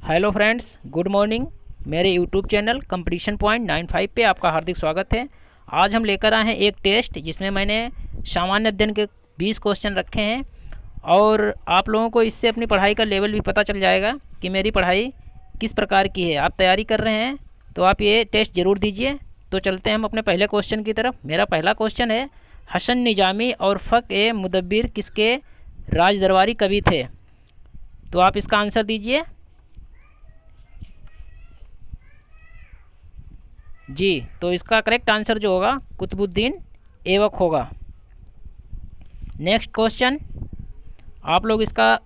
Hello friends, good morning. मेरे YouTube channel competition point 95 पे आपका हार्दिक स्वागत है। आज हम लेकर आए हैं एक टेस्ट जिसमें मैंने सामान्य अध्ययन के 20 क्वेश्चन रखे हैं और आप लोगों को इससे अपनी पढ़ाई का लेवल भी पता चल जाएगा कि मेरी पढ़ाई किस प्रकार की है। आप तैयारी कर रहे हैं तो आप ये टेस्ट ज़रूर दीजिए। तो चलते हैं हम अपने पहले क्वेश्चन की तरफ। मेरा पहला क्वेश्चन है, हसन निजामी और फ़ख-ए-मुदब्बिर किसके राज दरबारी कवि थे? तो आप इसका आंसर दीजिए। जी, तो इसका करेक्ट आंसर जो होगा कुतुबुद्दीन ऐबक होगा। नेक्स्ट क्वेश्चन, आप लोग इसका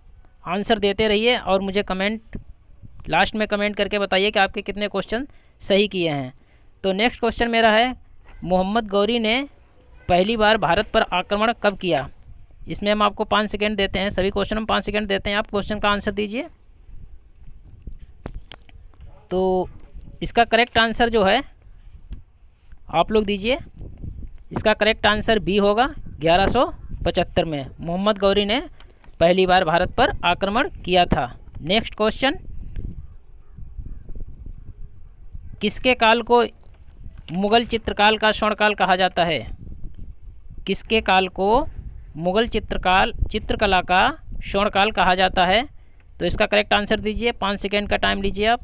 आंसर देते रहिए और मुझे लास्ट में कमेंट करके बताइए कि आपके कितने क्वेश्चन सही किए हैं। तो नेक्स्ट क्वेश्चन मेरा है, मोहम्मद गौरी ने पहली बार भारत पर आक्रमण कब किया? इसमें हम आपको 5 सेकेंड देते हैं, सभी क्वेश्चन में 5 सेकेंड देते हैं। आप क्वेश्चन का आंसर दीजिए। तो इसका करेक्ट आंसर जो है आप लोग दीजिए। इसका करेक्ट आंसर बी होगा, 1175 में मोहम्मद गौरी ने पहली बार भारत पर आक्रमण किया था। नेक्स्ट क्वेश्चन, किसके काल को मुगल चित्रकाल का स्वर्णकाल कहा जाता है? किसके काल को मुगल चित्रकला का स्वर्णकाल कहा जाता है? तो इसका करेक्ट आंसर दीजिए। 5 सेकेंड का टाइम लीजिए आप।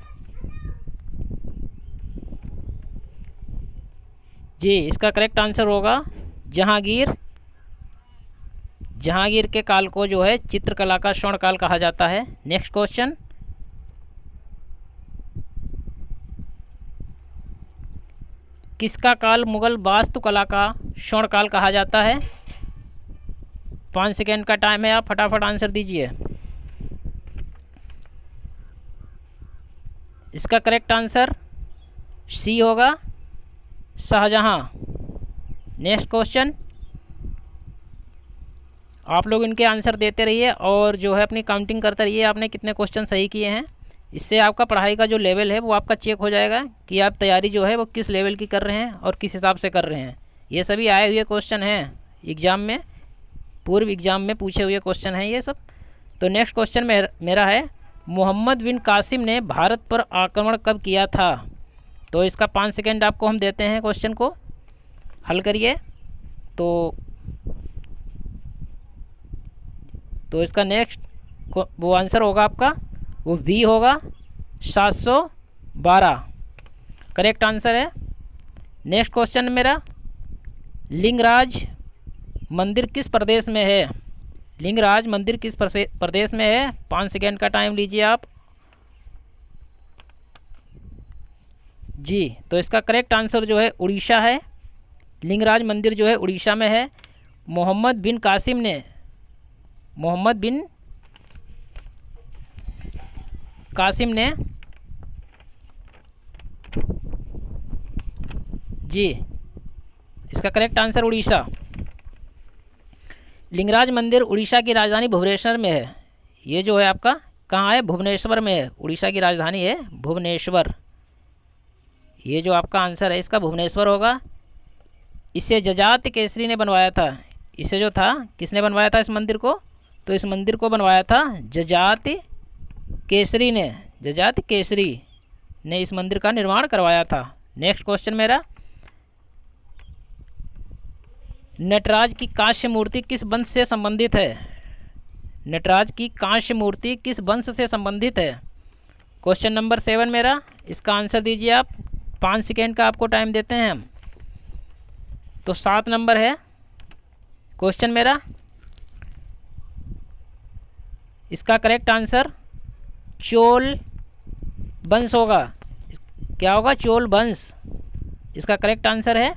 जी, इसका करेक्ट आंसर होगा जहांगीर। जहांगीर के काल को जो है चित्रकला का स्वर्णकाल कहा जाता है। नेक्स्ट क्वेश्चन, किसका काल मुगल वास्तुकला का स्वर्णकाल कहा जाता है? 5 सेकेंड का टाइम है, आप फटाफट आंसर दीजिए। इसका करेक्ट आंसर सी होगा, शाहजहां। नेक्स्ट क्वेश्चन, आप लोग इनके आंसर देते रहिए और जो है अपनी काउंटिंग करते रहिए आपने कितने क्वेश्चन सही किए हैं। इससे आपका पढ़ाई का जो लेवल है वो आपका चेक हो जाएगा कि आप तैयारी जो है वो किस लेवल की कर रहे हैं और किस हिसाब से कर रहे हैं। ये सभी आए हुए क्वेश्चन हैं एग्ज़ाम में, पूर्व एग्ज़ाम में पूछे हुए क्वेश्चन हैं ये सब। तो नेक्स्ट क्वेश्चन मेरा है, मोहम्मद बिन कासिम ने भारत पर आक्रमण कब किया था? तो इसका 5 सेकेंड आपको हम देते हैं, क्वेश्चन को हल करिए। तो इसका नेक्स्ट वो आंसर होगा आपका, वो बी होगा, 712 करेक्ट आंसर है। नेक्स्ट क्वेश्चन मेरा, लिंगराज मंदिर किस प्रदेश में है? लिंगराज मंदिर किस प्रदेश में है? 5 सेकेंड का टाइम लीजिए आप। जी, तो इसका करेक्ट आंसर जो है उड़ीसा है। लिंगराज मंदिर जो है उड़ीसा में है। मोहम्मद बिन कासिम ने जी, इसका करेक्ट आंसर उड़ीसा। लिंगराज मंदिर उड़ीसा की राजधानी भुवनेश्वर में है। ये जो है आपका कहाँ है? भुवनेश्वर में है। उड़ीसा की राजधानी है भुवनेश्वर। ये जो आपका आंसर है इसका भुवनेश्वर होगा। इसे जजाति केसरी ने बनवाया था। इसे जो था किसने बनवाया था इस मंदिर को? तो इस मंदिर को बनवाया था जजाति केसरी ने इस मंदिर का निर्माण करवाया था। नेक्स्ट क्वेश्चन मेरा, नटराज की कांस्य मूर्ति किस वंश से संबंधित है? नटराज की कांस्य मूर्ति किस वंश से संबंधित है? क्वेश्चन नंबर 7 मेरा, इसका आंसर दीजिए आप। 5 सेकेंड का आपको टाइम देते हैं हम। तो 7 नंबर है क्वेश्चन मेरा। इसका करेक्ट आंसर चोल वंश होगा। क्या होगा? चोल वंश इसका करेक्ट आंसर है।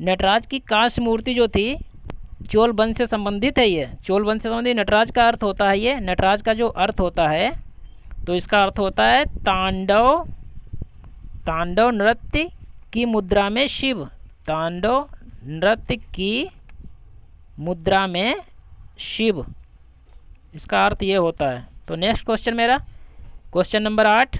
नटराज की कांस्य मूर्ति जो थी चोल वंश से संबंधित है। ये चोल वंश से संबंधित नटराज का अर्थ होता है, ये नटराज का जो अर्थ होता है तो इसका अर्थ होता है तांडव नृत्य की मुद्रा में शिव। तांडव नृत्य की मुद्रा में शिव, इसका अर्थ ये होता है। तो नेक्स्ट क्वेश्चन मेरा, क्वेश्चन नंबर 8,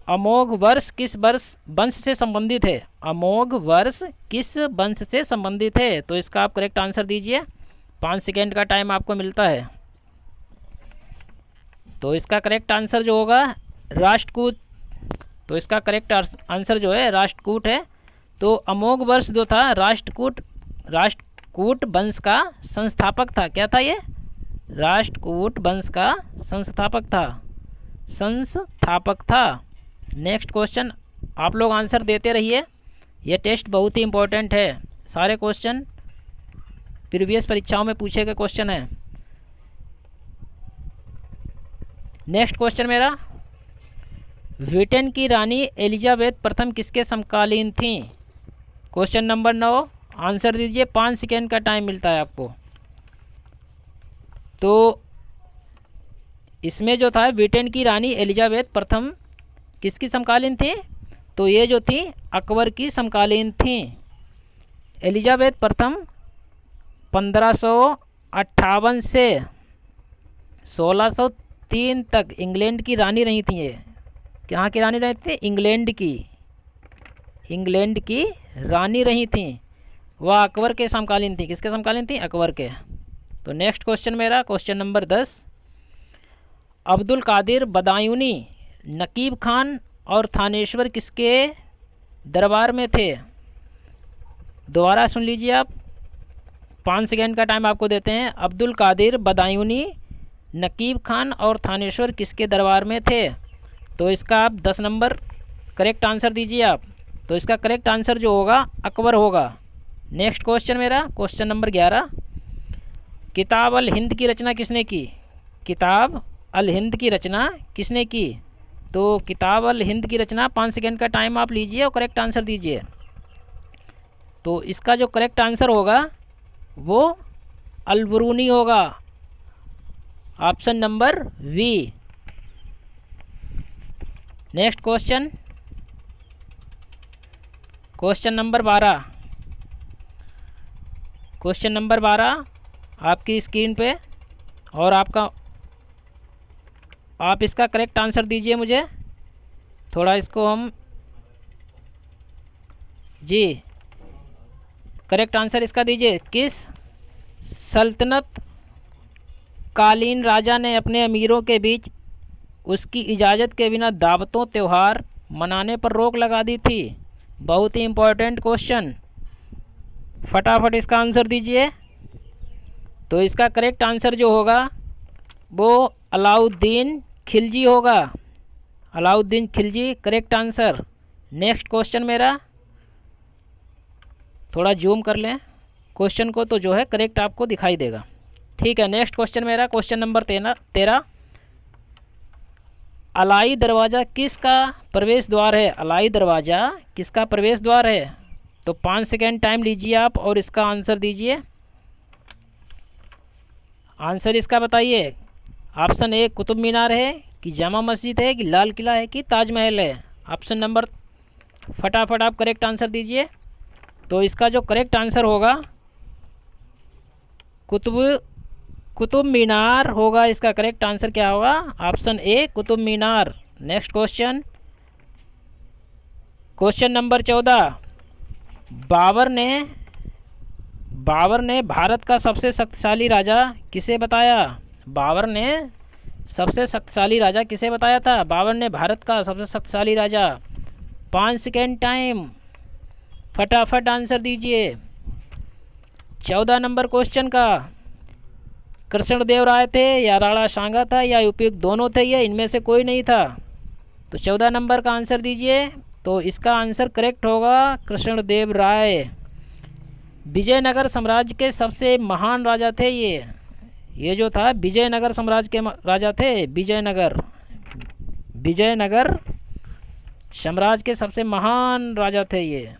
अमोघ वर्ष किस वंश से संबंधित है? अमोघ वर्ष किस वंश से संबंधित है? तो इसका आप करेक्ट आंसर दीजिए। 5 सेकेंड का टाइम आपको मिलता है। तो इसका करेक्ट आंसर जो होगा राष्ट्रकूट। तो इसका करेक्ट आंसर जो है राष्ट्रकूट है। तो अमोघ वर्ष जो था राष्ट्रकूट वंश का संस्थापक था। क्या था ये? राष्ट्रकूट वंश का संस्थापक था। नेक्स्ट क्वेश्चन, आप लोग आंसर देते रहिए, ये टेस्ट बहुत ही इम्पोर्टेंट है। सारे क्वेश्चन प्रीवियस परीक्षाओं में पूछे गए क्वेश्चन हैं। नेक्स्ट क्वेश्चन मेरा, ब्रिटेन की रानी एलिजाबेथ प्रथम किसके समकालीन थी? क्वेश्चन नंबर 9, आंसर दीजिए, 5 सेकेंड का टाइम मिलता है आपको। तो इसमें जो था ब्रिटेन की रानी एलिजाबेथ प्रथम किसकी समकालीन थी? तो ये जो थी अकबर की समकालीन थी। एलिजाबेथ प्रथम 1558 से 1603 तक इंग्लैंड की रानी रही थी। ये कहाँ की रानी रही थी? इंग्लैंड की रानी रही थी। वह अकबर के समकालीन थी। किसके समकालीन थी? अकबर के। तो नेक्स्ट क्वेश्चन मेरा, क्वेश्चन नंबर 10, अब्दुल कादिर बदायूनी, नकीब खान और थानेश्वर किसके दरबार में थे? दोबारा सुन लीजिए आप, 5 सेकेंड का टाइम आपको देते हैं। अब्दुल कादिर बदायूनी, नकीब खान और थानेश्वर किसके दरबार में थे? तो इसका आप 10 नंबर करेक्ट आंसर दीजिए आप। तो इसका करेक्ट आंसर जो होगा अकबर होगा। नेक्स्ट क्वेश्चन मेरा, क्वेश्चन नंबर 11, किताब अल हिंद की रचना किसने की? किताब अल हिंद की रचना किसने की? तो किताब अल हिंद की रचना, 5 सेकेंड का टाइम आप लीजिए और करेक्ट आंसर दीजिए। तो इसका जो करेक्ट आंसर होगा वो अल-बरूनी होगा, option number B. Next question, question number 12, question number 12 आपकी स्क्रीन पे, और आप इसका करेक्ट आंसर दीजिए मुझे। थोड़ा इसको हम, जी करेक्ट आंसर इसका दीजिए। किस सल्तनत कालीन राजा ने अपने अमीरों के बीच उसकी इजाज़त के बिना दावतों त्यौहार मनाने पर रोक लगा दी थी? बहुत ही इम्पोर्टेंट क्वेश्चन, फटाफट इसका आंसर दीजिए। तो इसका करेक्ट आंसर जो होगा वो अलाउद्दीन खिलजी होगा। Alauddin Khilji correct answer. Next question मेरा, थोड़ा जूम कर लें क्वेश्चन को तो जो है करेक्ट आपको दिखाई देगा। ठीक है, नेक्स्ट क्वेश्चन मेरा, क्वेश्चन नंबर 13, अलाई दरवाज़ा किसका प्रवेश द्वार है? अलाई दरवाज़ा किसका प्रवेश द्वार है? तो 5 सेकेंड टाइम लीजिए आप और इसका आंसर दीजिए। आंसर इसका बताइए। ऑप्शन ए कुतुब मीनार है, कि जामा मस्जिद है, कि लाल किला है, कि ताजमहल है? ऑप्शन नंबर, फटाफट आप करेक्ट आंसर दीजिए। तो इसका जो करेक्ट आंसर होगा कुतुब मीनार होगा। इसका करेक्ट आंसर क्या होगा? Option A Qutub Minar. Next question, question number 14, Babar ने भारत का सबसे शक्तिशाली राजा किसे बताया? बाबर ने सबसे शक्तिशाली राजा किसे बताया था? बाबर ने भारत का सबसे शक्तिशाली राजा। 5 सेकेंड टाइम, फटाफट आंसर दीजिए। 14 नंबर क्वेश्चन का, कृष्णदेव राय थे या राणा सांगा था या उपयुक्त दोनों थे या इनमें से कोई नहीं था? तो 14 नंबर का आंसर दीजिए। तो इसका आंसर करेक्ट होगा कृष्णदेव राय। विजयनगर साम्राज्य के सबसे महान राजा थे ये जो था विजयनगर साम्राज्य के राजा थे। विजयनगर साम्राज्य के सबसे महान राजा थे ये।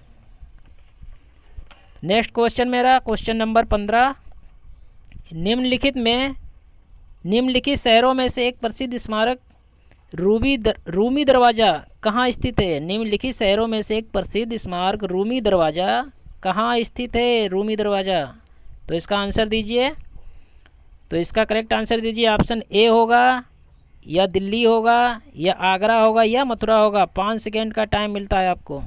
नेक्स्ट क्वेश्चन मेरा, क्वेश्चन नंबर 15, निम्नलिखित शहरों में से एक प्रसिद्ध स्मारक रूमी दरवाज़ा कहाँ स्थित है? निम्नलिखित शहरों में से एक प्रसिद्ध स्मारक रूमी दरवाज़ा कहाँ स्थित है? रूमी दरवाज़ा। तो इसका आंसर दीजिए। तो इसका करेक्ट आंसर दीजिए। ऑप्शन ए होगा, या दिल्ली होगा, या आगरा होगा, या मथुरा होगा। 5 सेकेंड का टाइम मिलता है आपको।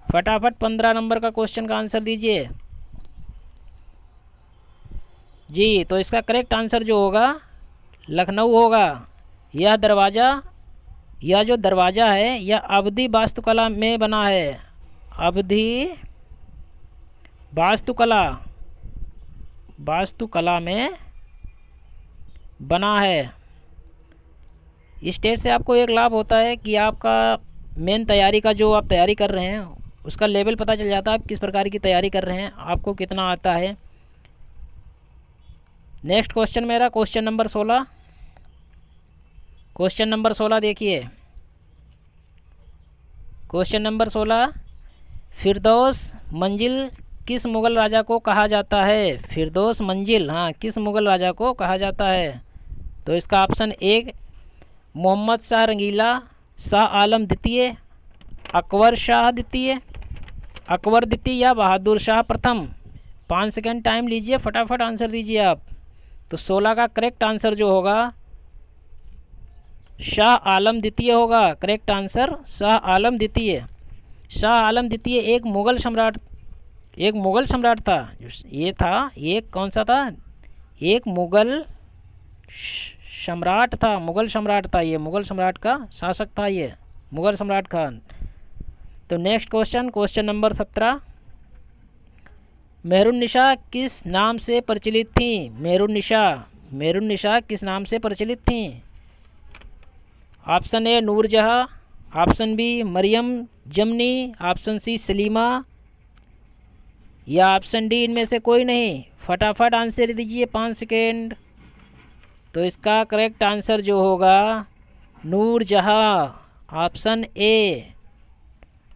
फटाफट 15 नंबर का क्वेश्चन का आंसर दीजिए। जी, तो इसका करेक्ट आंसर जो होगा लखनऊ होगा। यह दरवाज़ा, यह जो दरवाज़ा है यह अवधी वास्तुकला में बना है। अवधी वास्तुकला में बना है। इस स्टेज से आपको एक लाभ होता है कि आपका मेन तैयारी का जो आप तैयारी कर रहे हैं उसका लेवल पता चल जाता है, आप किस प्रकार की तैयारी कर रहे हैं, आपको कितना आता है। नेक्स्ट क्वेश्चन मेरा क्वेश्चन नंबर 16। क्वेश्चन नंबर 16 देखिए। क्वेश्चन नंबर 16, फिरदौस मंजिल किस मुग़ल राजा को कहा जाता है? फिरदौस मंजिल, हाँ, किस मुग़ल राजा को कहा जाता है? तो इसका ऑप्शन 1 मोहम्मद शाह रंगीला, शाह आलम द्वितीय, अकबर शाह द्वितीय, अकबर द्वितीय या बहादुर शाह प्रथम। 5 सेकंड टाइम लीजिए, फटाफट आंसर दीजिए आप। तो 16 का करेक्ट आंसर जो होगा शाह आलम द्वितीय होगा। करेक्ट आंसर शाह आलम द्वितीय। शाह आलम द्वितीय एक मुग़ल सम्राट था। ये था, एक कौन सा था? एक मुग़ल सम्राट था। ये मुग़ल सम्राट का शासक था, ये मुग़ल सम्राट खान। तो नेक्स्ट क्वेश्चन नंबर 17, मेहरुन्निसा किस नाम से प्रचलित थी? मेहरुन्निसा किस नाम से प्रचलित थी? Option A Noorjahan, option B Mariam Zamani, option सी सलीमा या ऑप्शन डी इनमें से कोई नहीं। फटाफट आंसर दीजिए, 5 सेकेंड। तो इसका करेक्ट आंसर जो होगा नूरजहाँ, ऑप्शन ए।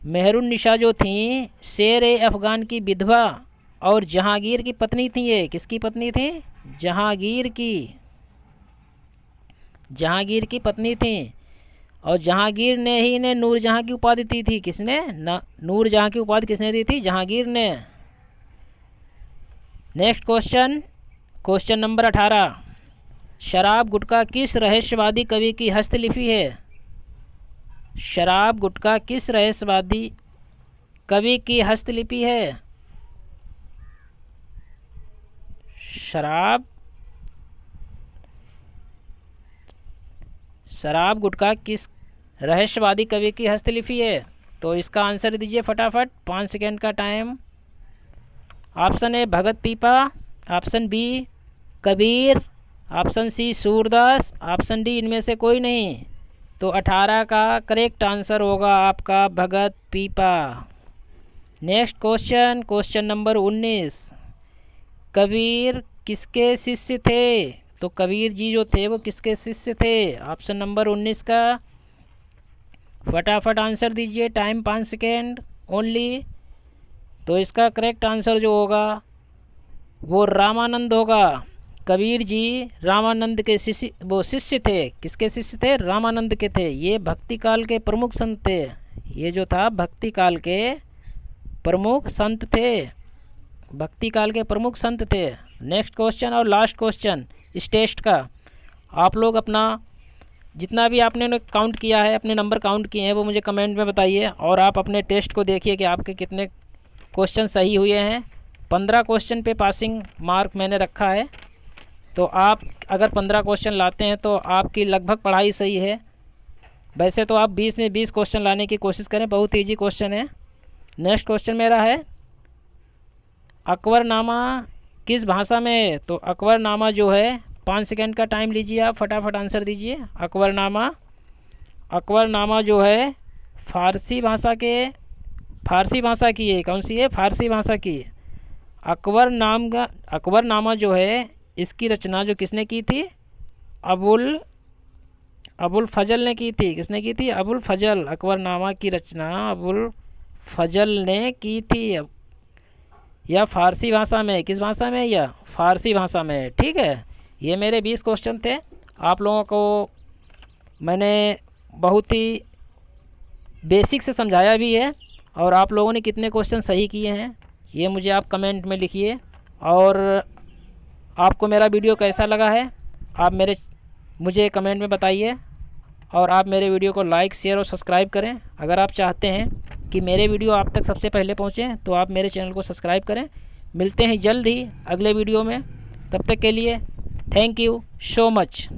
मेहरुन्निसा जो थी शेर ए अफ़गान की विधवा और जहांगीर की पत्नी थी। ये किसकी पत्नी थी? जहांगीर की पत्नी थी। और जहांगीर ने ही इन्हें नूरजहाँ की उपाधि दी थी। किसने? नूरजहाँ की उपाधि किसने दी थी? जहांगीर ने। नेक्स्ट क्वेश्चन नंबर 18, शराब गुटखा किस रहस्यवादी कवि की हस्तलिपि है? शराब गुटखा किस रहस्यवादी कवि की हस्तलिपि है? शराब गुटखा किस रहस्यवादी कवि की हस्तलिपि है? तो इसका आंसर दीजिए फटाफट, 5 सेकेंड का time. Option A Bhagat Pipa, option B Kabir, option C Surdas, option D इनमें से कोई नहीं। तो 18 का करेक्ट आंसर होगा आपका भगत पीपा। नेक्स्ट क्वेश्चन नंबर 19, कबीर किसके शिष्य थे? तो कबीर जी जो थे वो किसके शिष्य थे? ऑप्शन नंबर 19 का फटाफट आंसर दीजिए, टाइम 5 सेकेंड ओनली। तो इसका करेक्ट आंसर जो होगा वो रामानंद होगा। कबीर जी रामानंद के शिष्य थे। किसके शिष्य थे? रामानंद के थे। ये भक्ति काल के प्रमुख संत थे। ये जो था भक्ति काल के प्रमुख संत थे। नेक्स्ट क्वेश्चन और लास्ट क्वेश्चन इस टेस्ट का, आप लोग अपना जितना भी आपने काउंट किया है, अपने नंबर काउंट किए हैं, वो मुझे कमेंट में बताइए। और आप अपने टेस्ट को देखिए कि आपके कितने क्वेश्चन सही हुए हैं। 15 क्वेश्चन पे पासिंग मार्क मैंने रखा है। तो आप अगर 15 क्वेश्चन लाते हैं तो आपकी लगभग पढ़ाई सही है। वैसे तो आप 20 में 20 क्वेश्चन लाने की कोशिश करें, बहुत ईजी क्वेश्चन है। नेक्स्ट क्वेश्चन मेरा है, अकबरनामा किस भाषा में है? तो अकबरनामा जो है, 5 सेकेंड का टाइम लीजिए, आप फटाफट आंसर दीजिए। अकबरनामा जो है फारसी भाषा की है। कौन सी है? फारसी भाषा की। अकबरनामा जो है इसकी रचना जो किसने की थी? अबुल फजल ने की थी। किसने की थी? अबुल फजल। अकबरनामा की रचना अबुल फजल ने की थी। या फारसी भाषा में, किस भाषा में? या फारसी भाषा में। ठीक है, ये मेरे 20 क्वेश्चन थे। आप लोगों को मैंने बहुत ही बेसिक से समझाया भी है। और आप लोगों ने कितने क्वेश्चन सही किए हैं ये मुझे आप कमेंट में लिखिए। और आपको मेरा वीडियो कैसा लगा है आप मुझे कमेंट में बताइए। और आप मेरे वीडियो को लाइक, शेयर और सब्सक्राइब करें। अगर आप चाहते हैं कि मेरे वीडियो आप तक सबसे पहले पहुंचे तो आप मेरे चैनल को सब्सक्राइब करें। मिलते हैं जल्द ही अगले वीडियो में, तब तक के लिए थैंक यू सो मच।